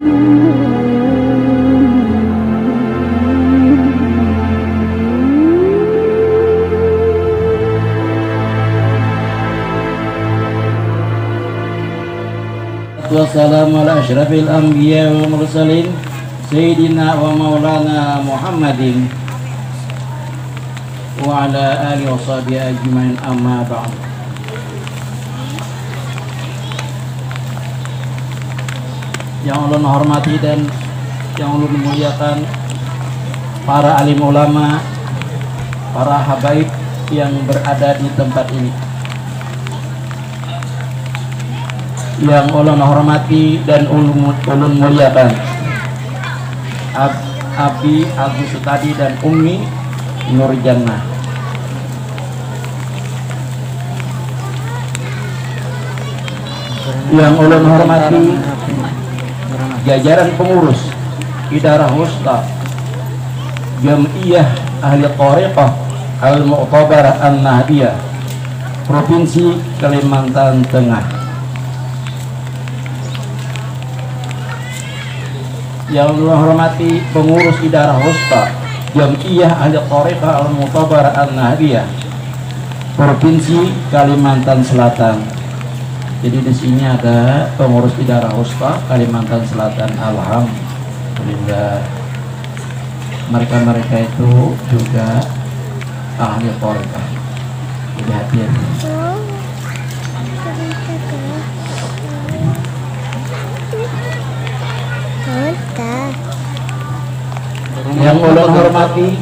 Wassalamu ala asyrafil anbiya wal mursalin Sayyidina wa maulana Muhammadin wa ala alihi wa sahbihi ajmain, amma ba'd. Yang Allah hormati dan yang Allah muliakan, para alim ulama, para habaib yang berada di tempat ini, yang ulun hormati dan ulun muliakan, Abi Agus Sutadi dan Ummi Nur Jannah. Yang ulun hormati jajaran pengurus Idarah Wusta Jam'iyah Ahli Thariqah Al-Mu'tabarah An-Nahdiyah Provinsi Kalimantan Tengah. Yang Allah hormati pengurus Idarah Wusta Jam'iyah Ahli Thariqah Al-Mu'tabarah An-Nahdiyah Provinsi Kalimantan Selatan. Jadi di sini ada pengurus Idarah Wusta Kalimantan Selatan. Alhamdulillah, mereka itu juga ahli thariqah. Jadi hati-hati. Yang ulun hormati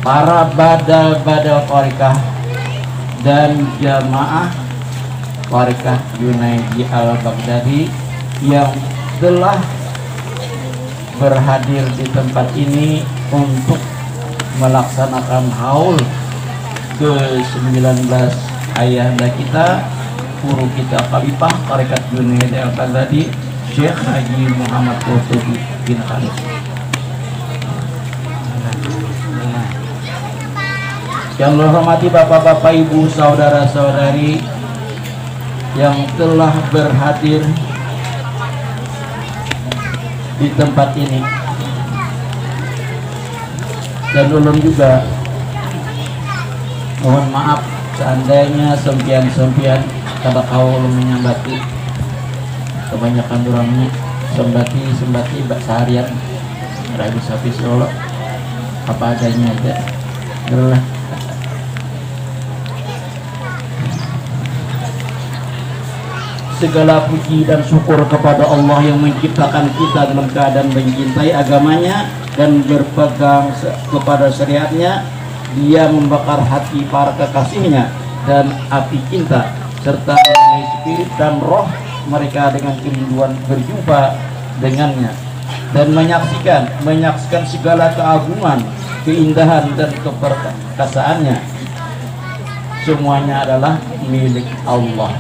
para badal-badal thariqah dan jamaah thariqah Junaidi Al-Baghdadi yang telah berhadir di tempat ini untuk melaksanakan haul ke-19 ayahanda kita, guru kita Khalifah thariqah Junaidi Al-Baghdadi, Syekh Haji Muhammad Qurtubi bin Khalif. Yang hormati bapak-bapak, ibu, saudara-saudari yang telah berhadir di tempat ini, dan ulun juga mohon maaf seandainya sempian-sempian kada kaul menyambati, kebanyakan orangnya sembati seharian rabi sapi Solo apa adanya aja adalah. Segala puji dan syukur kepada Allah yang menciptakan kita dalam keadaan mencintai agamanya dan berpegang kepada syariatnya. Dia membakar hati para kekasihnya dan api cinta, serta mengenai spirit dan roh mereka dengan kerinduan berjumpa dengannya, dan menyaksikan segala keagungan, keindahan dan keperkasaannya. Semuanya adalah milik Allah.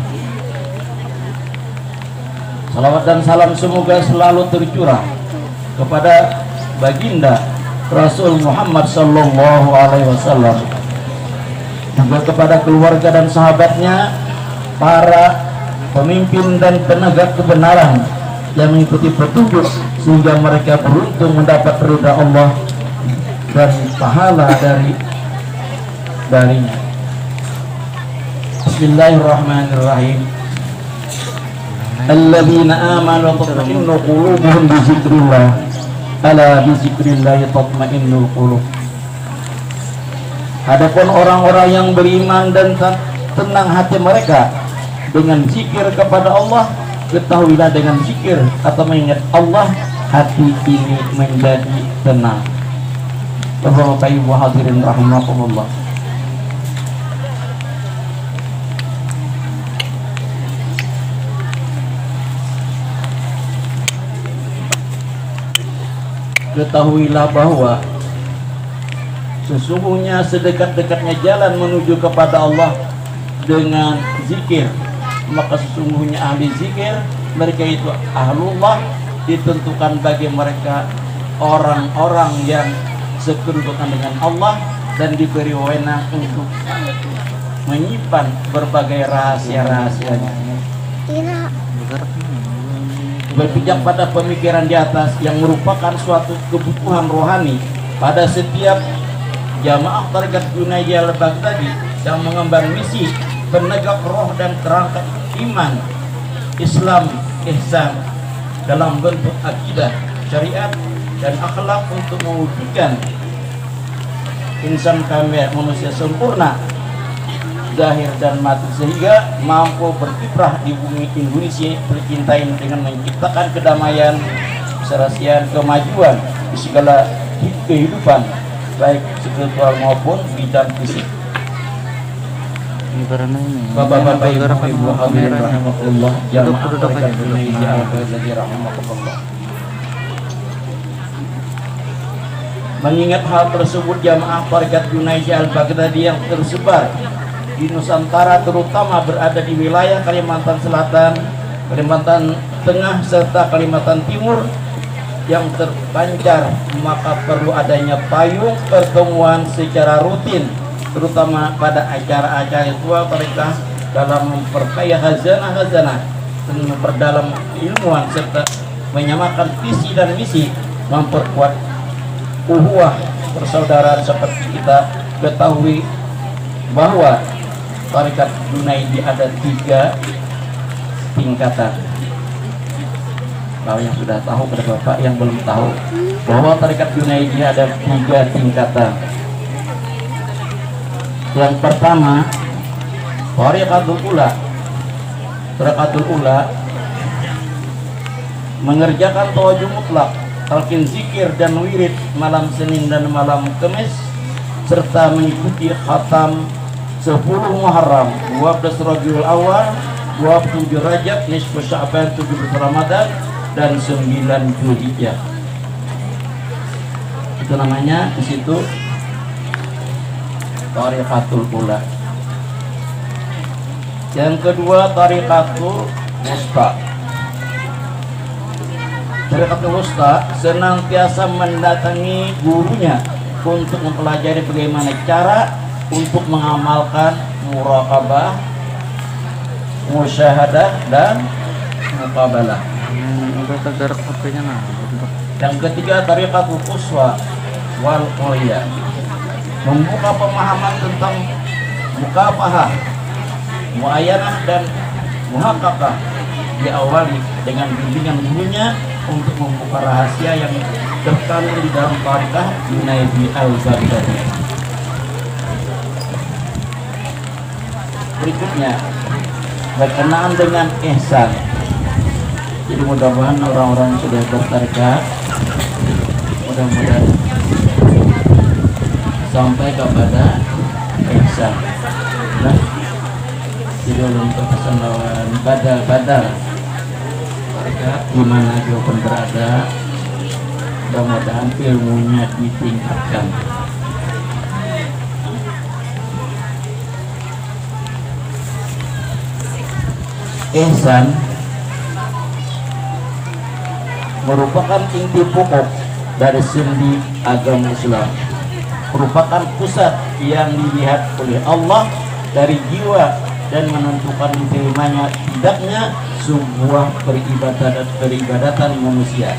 Salawat dan salam semoga selalu tercurah kepada baginda Rasul Muhammad Sallallahu Alaihi Wasallam, juga kepada keluarga dan sahabatnya, para pemimpin dan penegak kebenaran yang mengikuti petunjuk sehingga mereka beruntung mendapat ridha Allah dan pahala darinya. Bismillahirrahmanirrahim. Alladzina amanu tatma'innu qulubuhum bi dzikrillah, ala bi dzikrillah tatma'innul qulub. Adapun orang-orang yang beriman dan tenang hati mereka dengan zikir kepada Allah, ketahuilah dengan zikir atau mengingat Allah, hati ini menjadi tenang. Bapak Ibu hadirin rahimakumullah. Ketahuilah bahwa sesungguhnya sedekat-dekatnya jalan menuju kepada Allah dengan zikir, maka sesungguhnya ahli zikir, mereka itu ahlullah, ditentukan bagi mereka orang-orang yang sekedudukan dengan Allah dan diberi wewenang untuk menyimpan berbagai rahasia-rahasianya. berpijak pada pemikiran di atas yang merupakan suatu kebutuhan rohani pada setiap jamaah tarekat Junaidi al-Baghdadi yang mengemban misi penegak roh dan kerangka iman, Islam, ihsan dalam bentuk akidah, syariat dan akhlak untuk mewujudkan insan kamil, manusia sempurna zahir dan mati, sehingga mampu berkiprah di bumi Indonesia tercintai dengan menciptakan kedamaian, keserasian, kemajuan di segala kehidupan baik spiritual maupun bidang fisik. Bapak-bapak, ibu-ibu hadirin rahimakumullah, jamaah tarekat Junaidi al-Baghdadi rahimakumullah. Mengingat hal tersebut, jamaah tarekat Junaidi al-Baghdadi yang tersebar di Nusantara, terutama berada di wilayah Kalimantan Selatan, Kalimantan Tengah serta Kalimantan Timur yang terpancar, maka perlu adanya payung pertemuan secara rutin, terutama pada acara-acara ritual tarekat dalam memperkaya khazanah-khazanah dan memperdalam ilmuwan serta menyamakan visi dan misi, memperkuat uhuwah persaudaraan. Seperti kita ketahui bahwa tarekat Junaidi ada 3 tingkatan. Kalau yang sudah tahu, pada bapak yang belum tahu bahwa tarekat Junaidi ada 3 tingkatan. Yang pertama, Tariqatul Ula. Tariqatul Ula mengerjakan tawajuh mutlak, talqin zikir dan wirid malam Senin dan malam Kamis, serta mengikuti khatam 10 Muharram, 12 Rabiul Awal, 27 Rajab, nisfu Sya'ban, 17 Ramadan dan 9 Dzulhijjah. Itu namanya di situ Tariqatul Ula. Yang kedua, Tariqatul Wusta. Tariqatul Wusta senantiasa mendatangi gurunya untuk mempelajari bagaimana cara untuk mengamalkan muraqabah, musyahadah dan muqabalah. Yang ketiga, Tariqatul Quswa wal Qulya, membuka pemahaman tentang mukafahah, muayyanah dan muhaqqaqah, diawali dengan bimbingan gurunya untuk membuka rahasia yang terkandung di dalam tarekat Junaidi al-Baghdadi. Berikutnya berkenaan dengan ihsan. Jadi mudah-mudahan orang-orang yang sudah bertarekat mudah-mudahan sampai kepada ihsan. Nah, jadi untuk pesan lawan badal tarekat dimana dia pun berada, mudah-mudahan ilmunya ditingkatkan. Ihsan merupakan inti pokok dari sendi agama Islam, merupakan pusat yang dilihat oleh Allah dari jiwa dan menentukan diterimanya tidaknya sebuah peribadatan manusia.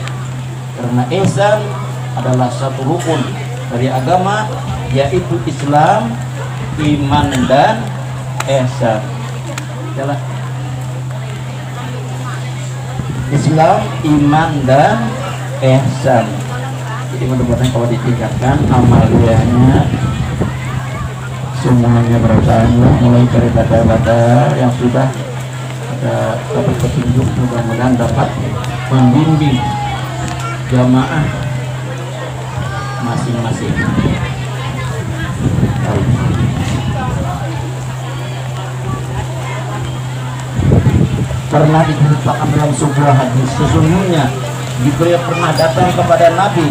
Karena ihsan adalah satu rukun dari agama, yaitu Islam, iman dan ihsan. Jalan. Islam, iman dan ihsan. Jadi mudah-mudahan kalau ditingkatkan amaliyahnya semuanya berusaha, mulai dari baca-baca yang sudah ada dapat petunjuk, mudah-mudahan dapat membimbing jamaah masing-masing. Pernah diceritakan dalam sebuah hadis, sesungguhnya Jibril pernah datang kepada Nabi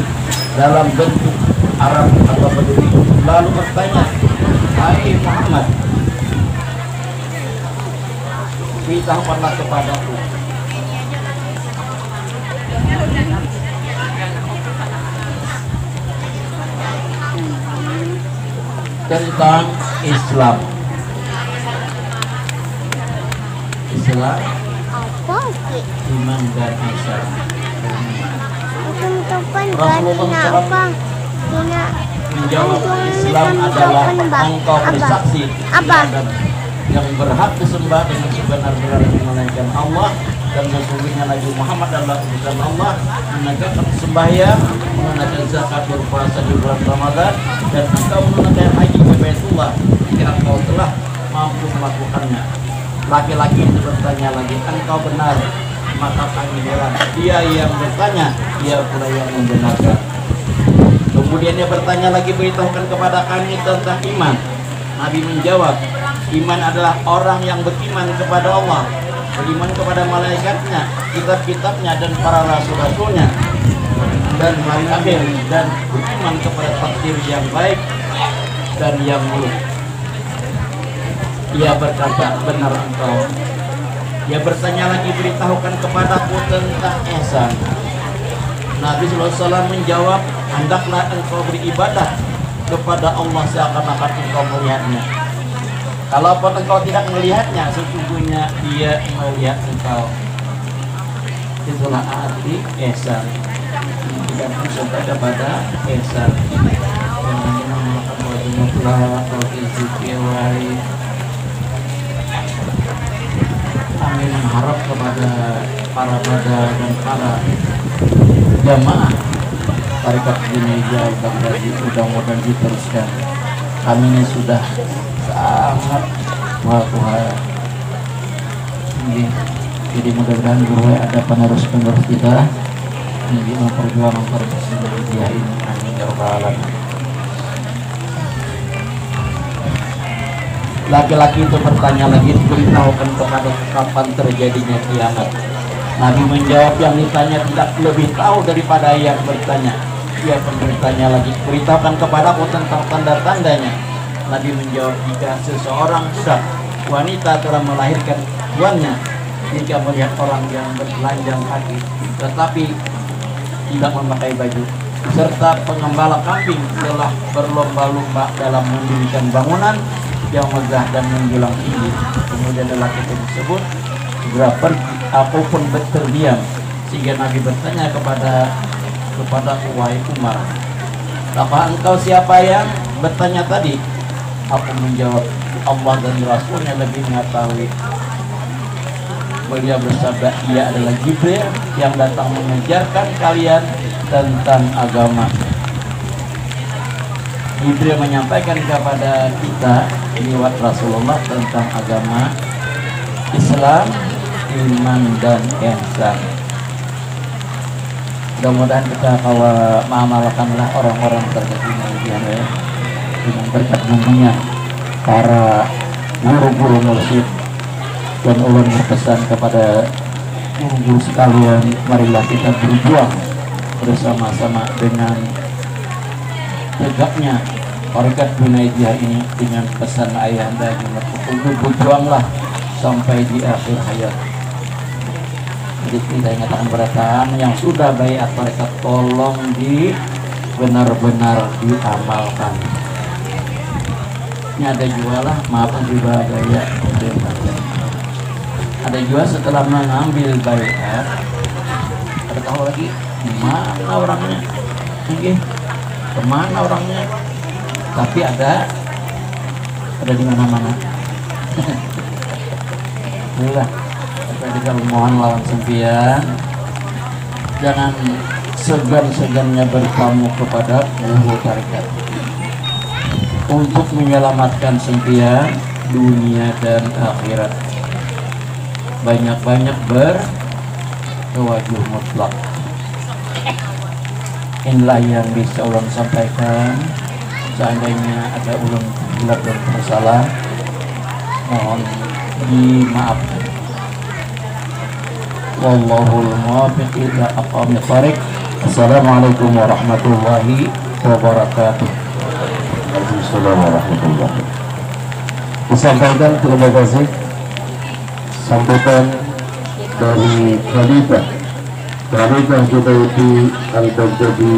dalam bentuk Arab atau Badui, lalu bertanya, "Hai Muhammad, beritahukanlah kepadaku tentang Islam." Islam iman dan ihsan. Rasulullah SAW menjawab, Islam adalah engkau bersaksi yang berhak disembah dengan sebenar-benarnya melainkan Allah, dan sesungguhnya Nabi Muhammad adalah utusan Allah, menegakkan sembahyang, menunaikan zakat, berpuasa di bulan Ramadan, dan engkau menunaikan haji ke Baitullah jika engkau telah mampu melakukannya. Laki-laki itu bertanya lagi, engkau benar? Maka kami bilang, dia yang bertanya, dia pula yang membenarkan. Kemudian dia bertanya lagi, beritahukan kepada kami tentang iman. Nabi menjawab, iman adalah orang yang beriman kepada Allah, beriman kepada malaikatnya, kitab-kitabnya, dan para rasul-rasulnya, dan hari akhir, dan beriman kepada takdir yang baik dan yang buruk. Ia berkata, benar engkau. Dia bertanya lagi, beritahukan kepadaku tentang ihsan. Nabi SAW menjawab, hendaklah engkau beribadah kepada Allah seakan-akan engkau melihatnya. Kalaupun engkau tidak melihatnya, sesungguhnya dia melihat engkau. Itulah arti ihsan. Dan sampai kepada ihsan. Kami mengharap kepada para bada dan para jamaah Tarekat Junaidi Al-Baghdadi, mudah-mudahan diteruskan. Kami ini sudah sangat wah. Jadi mudah-mudahan guru ada penerus-penerus kita ini memperjuangkan dia ini. Amin ya rabbal alamin. Laki-laki itu bertanya lagi, beritahukan kepada kapan terjadinya kiamat. Nabi menjawab, yang ditanya tidak lebih tahu daripada yang bertanya. Dia pun bertanya lagi, beritahukan kepadaku tentang tanda-tandanya. Nabi menjawab, jika seseorang budak wanita telah melahirkan tuannya, jika melihat orang yang bertelanjang kaki tetapi tidak memakai baju, serta pengembala kambing telah berlomba-lomba dalam mendirikan bangunan yang megah dan menjulang tinggi, kemudian lelaki tersebut segera pergi ataupun berdiam, sehingga Nabi bertanya kepada wahai Umar, apa engkau siapa yang bertanya tadi? Aku menjawab, Allah dan Rasulnya lebih mengetahui. Beliau bersabda, ia adalah Jibril yang datang mengajarkan kalian tentang agama. Jibril menyampaikan kepada kita lewat Rasulullah tentang agama Islam, iman, dan ihsan. Mudah-mudahan kita kalau mengamalkanlah orang-orang terkecil dengan berkat bimbingan para guru-guru mursyid, dan ulun berpesan kepada guru-guru sekalian, marilah kita berjuang bersama-sama dengan tegaknya Tarekat Junaidiyah ini dengan pesan ayahanda, untuk berjuanglah sampai di akhir hayat. Jadi kita ingatkan beratan yang sudah bayat tarekat, tolong benar-benar diamalkan. Ini ada jualah, maaf juga gaya. Ada juga setelah mengambil bayat, ada tahu lagi mana orangnya, kemana orangnya? Tapi ada di mana-mana. Inilah kita mohon lawan sempian, jangan segan-segannya bertamu kepada guru tarekat untuk menyelamatkan sempian dunia dan akhirat. Banyak-banyak bertawajuh mutlak. Inilah yang bisa ulun sampaikan. Seandainya ada ulun hilaf dan bersalah, mohon dimaafkan. Wallahul muwaffiq ila aqwamit thariq. Assalamualaikum warahmatullahi wabarakatuh. Waalaikumsalam warahmatullahi wabarakatuh. Disampaikan terima kasih sambutan dari Khalifah Junaidi Al-Baghdadi